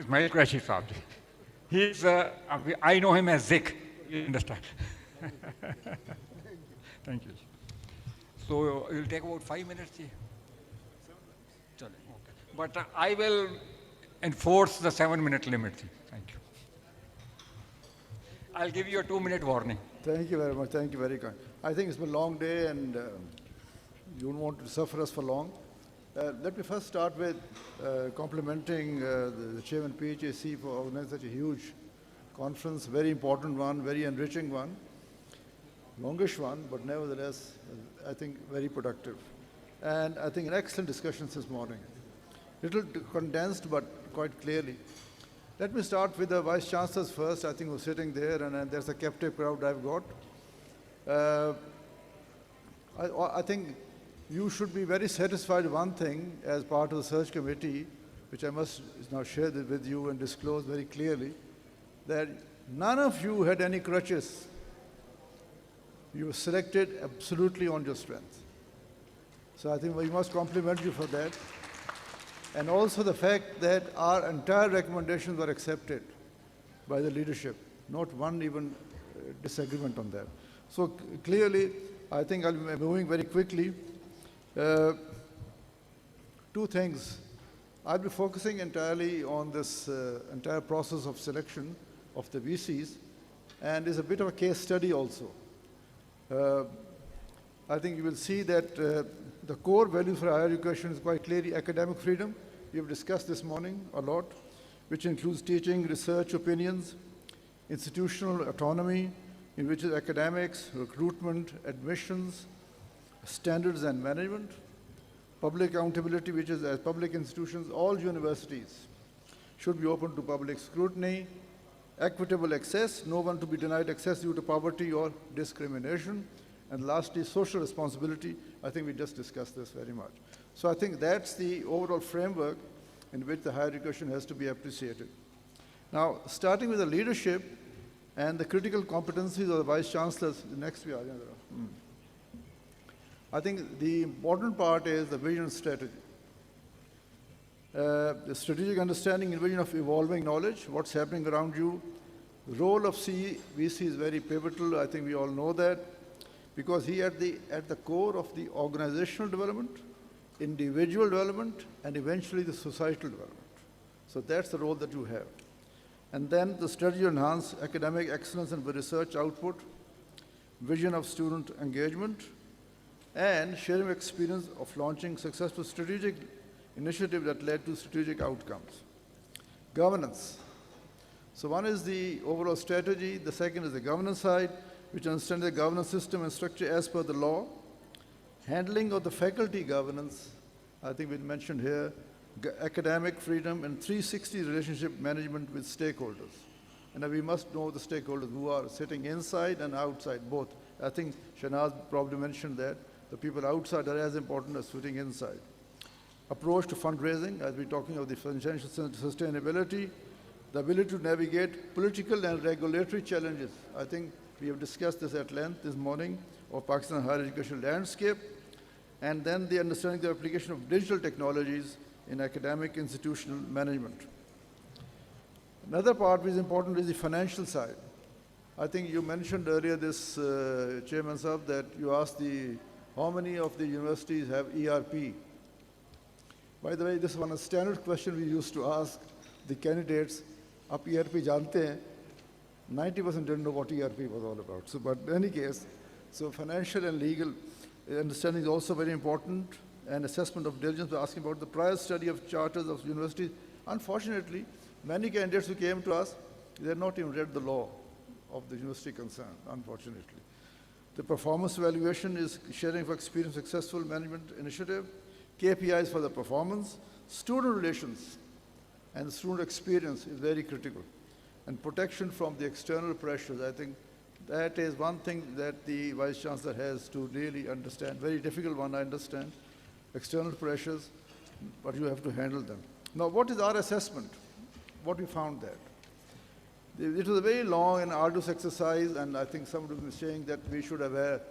Ismail Qureshi Saab. He's, I know him as Zik, you understand. Thank you. So it will take about 5 minutes. Okay. But I will enforce the 7-minute limit. Thank you. I'll give you a 2-minute warning. Thank you very much. Thank you very kind. I think it's been a long day and you don't want to suffer us for long. Let me first start with complimenting the Chairman PHAC for organizing such a huge conference, very important one, very enriching one, longish one, but nevertheless, I think very productive. And I think an excellent discussion this morning. Little condensed, but quite clearly. Let me start with the Vice Chancellors first. I think we're sitting there, and there's a captive crowd I've got. I think you should be very satisfied with one thing as part of the search committee, which I must now share with you and disclose very clearly, that none of you had any crutches. You were selected absolutely on your strength. So I think we must compliment you for that. And also the fact that our entire recommendations were accepted by the leadership, not one even disagreement on that. So clearly, I think I'll be moving very quickly. Two things. I'll be focusing entirely on this entire process of selection of the VCs, and it's a bit of a case study also. I think you will see that the core value for higher education is quite clearly academic freedom. We have discussed this morning a lot, which includes teaching, research, opinions, institutional autonomy, in which is academics, recruitment, admissions, standards and management, public accountability, which is as public institutions, all universities should be open to public scrutiny, equitable access, no one to be denied access due to poverty or discrimination, and lastly, social responsibility. I think we just discussed this very much. So I think that's the overall framework in which the higher education has to be appreciated. Now, starting with the leadership and the critical competencies of the Vice Chancellors, the next we are. I think the important part is the vision strategy. The strategic understanding and vision of evolving knowledge, what's happening around you. The role of VC is very pivotal. I think we all know that, because he at the core of the organizational development, individual development, and eventually the societal development. So that's the role that you have. And then the strategy to enhance academic excellence and research output, vision of student engagement, and sharing experience of launching successful strategic initiatives that led to strategic outcomes. Governance. So one is the overall strategy, the second is the governance side, which understands the governance system and structure as per the law. Handling of the faculty governance, I think we mentioned here, academic freedom and 360 relationship management with stakeholders. And we must know the stakeholders who are sitting inside and outside, both. I think Shanaz probably mentioned that. The people outside are as important as sitting inside. Approach to fundraising, as we're talking of the financial sustainability, the ability to navigate political and regulatory challenges. I think we have discussed this at length this morning of Pakistan higher education landscape, and then the understanding the application of digital technologies in academic institutional management. Another part which is important is the financial side. I think you mentioned earlier this, Chairman Sahab, that you asked how many of the universities have ERP. By the way, this is one standard question we used to ask the candidates. Aap ERP jante hain? 90% didn't know what ERP was all about. So, but in any case, so financial and legal understanding is also very important, and assessment of diligence. We're asking about the prior study of charters of universities. Unfortunately, many candidates who came to us, they had not even read the law of the university concerned, unfortunately. The performance evaluation is sharing of experience, successful management initiative, KPIs for the performance, student relations, and student experience is very critical. And protection from the external pressures, I think that is one thing that the Vice Chancellor has to really understand. Very difficult one, I understand. External pressures, but you have to handle them. Now, what is our assessment? What we found there? It was a very long and arduous exercise, and I think somebody was saying that we should have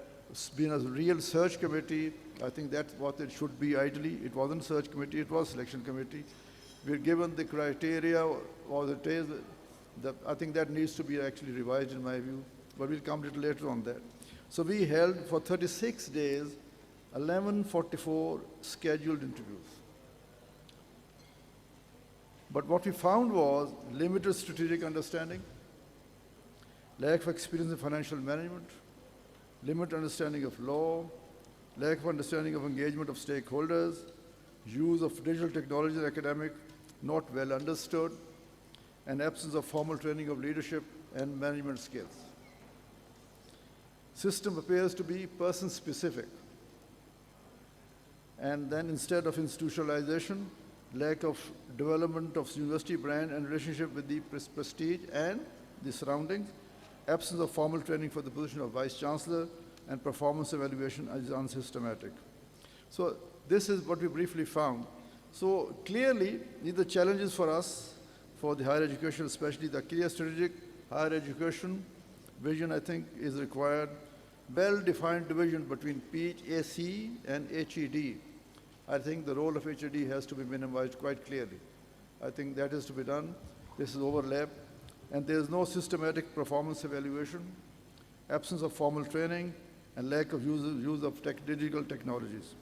been a real search committee. I think that's what it should be ideally. It wasn't search committee, it was selection committee. We're given the criteria or the taste. I think that needs to be actually revised in my view, but we'll come a little later on that. So we held for 36 days 1144 scheduled interviews. But what we found was limited strategic understanding, lack of experience in financial management, limited understanding of law, lack of understanding of engagement of stakeholders, use of digital technology in academic, not well understood, and absence of formal training of leadership and management skills. System appears to be person-specific. And then instead of institutionalization, lack of development of university brand and relationship with the prestige and the surroundings, absence of formal training for the position of vice chancellor, and performance evaluation is unsystematic. So this is what we briefly found. So clearly, these are the challenges for us, for the higher education, especially the clear strategic higher education vision, I think, is required. Well-defined division between PHAC and HED. I think the role of HED has to be minimized quite clearly. I think that is to be done. This is overlap. And there is no systematic performance evaluation, absence of formal training, and lack of use of digital technologies.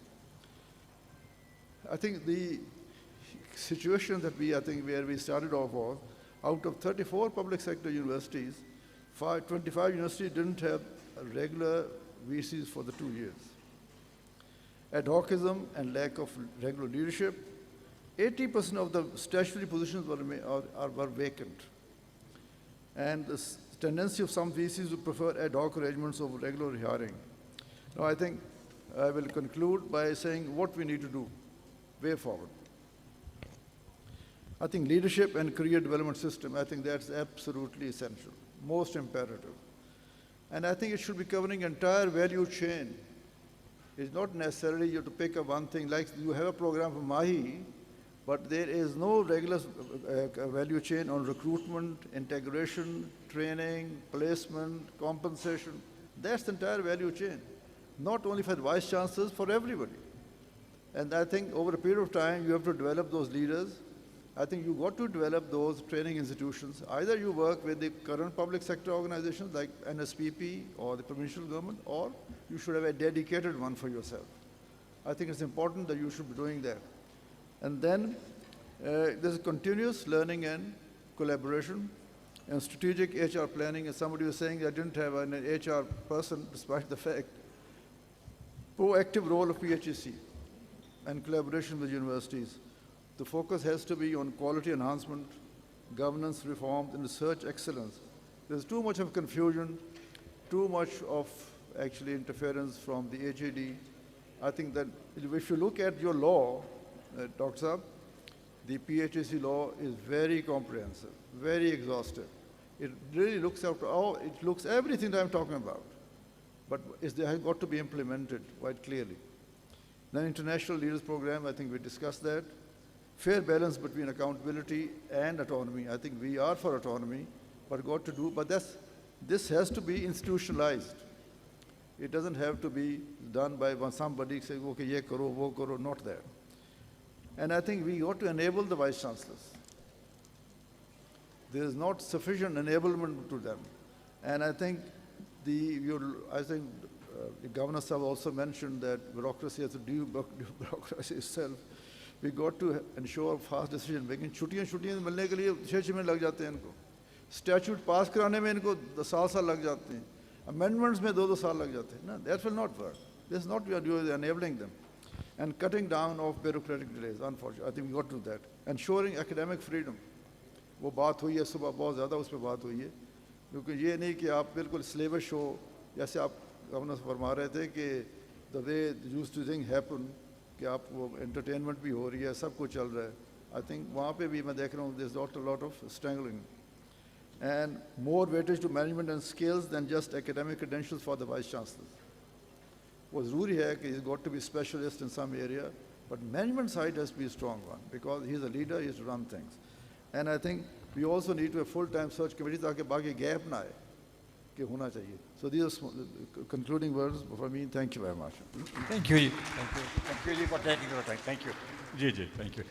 I think the situation that where we started off was, out of 34 public sector universities, 25 universities didn't have regular VCs for the 2 years. Ad hocism and lack of regular leadership. 80% of the statutory positions were vacant. And the tendency of some VCs to prefer ad hoc arrangements over regular hiring. Now, I think I will conclude by saying what we need to do, way forward. I think leadership and career development system, I think that's absolutely essential, most imperative. And I think it should be covering entire value chain. It's not necessarily you have to pick up one thing, like you have a program for Mahi, but there is no regular value chain on recruitment, integration, training, placement, compensation. That's the entire value chain, not only for the vice chancellors, for everybody. And I think over a period of time, you have to develop those leaders. I think you've got to develop those training institutions. Either you work with the current public sector organizations like NSPP or the provincial government, or you should have a dedicated one for yourself. I think it's important that you should be doing that. And then there's continuous learning and collaboration and strategic HR planning. As somebody was saying, I didn't have an HR person, despite the fact. Proactive role of PHEC and collaboration with universities. The focus has to be on quality enhancement, governance reforms, and research excellence. There's too much of confusion, too much of actually interference from the HED. I think that if you look at your law, Dr. Saab, the PHEC law is very comprehensive, very exhaustive. It really looks after it looks everything that I'm talking about. But it has got to be implemented quite clearly. Then International Leaders Program, I think we discussed that. Fair balance between accountability and autonomy. I think we are for autonomy, but this has to be institutionalized. It doesn't have to be done by somebody saying, okay, ye karo, wo karo, not that. And I think we ought to enable the vice chancellors. There is not sufficient enablement to them. And I think the governor have also mentioned that bureaucracy has to do bureaucracy itself. We got to ensure fast decision making. छुट्टियां मिलने के लिए 6 महीने लग जाते हैं इनको. Statute पास कराने में इनको 10 साल लग जाते हैं. Amendments में 2 साल लग जाते हैं. No, that will not work. This is not we are doing, enabling them. And cutting down of bureaucratic delays, unfortunately. I think we got to do that. Ensuring academic freedom. वो बात हुई है सुबह बहुत ज़्यादा उस पर बात हुई है. क्योंकि ये नहीं कि आप बिल्कुल syllabus हो, जैसे आप गवर्नर फरमा रहे थे कि the way used to thing happen, कि आप वो entertainment भी हो रही है, सब कुछ चल रहा है. I think वहाँ पे भी मैं देख रहा हूँ there's not a lot of strangling. And more weightage to management and skills than just academic credentials for the vice chancellors. वो ज़रूरी है कि he's got to be specialist in some area, but management side has to be a strong one because he's a leader, he has to run things. And I think we also need to have full-time search committee ताकि बाकी gap ना आए कि होना चाहिए. So these are concluding words for me. Thank you very much. Thank you. Thank you. Thank you for taking your time. Thank you. Ji, thank you.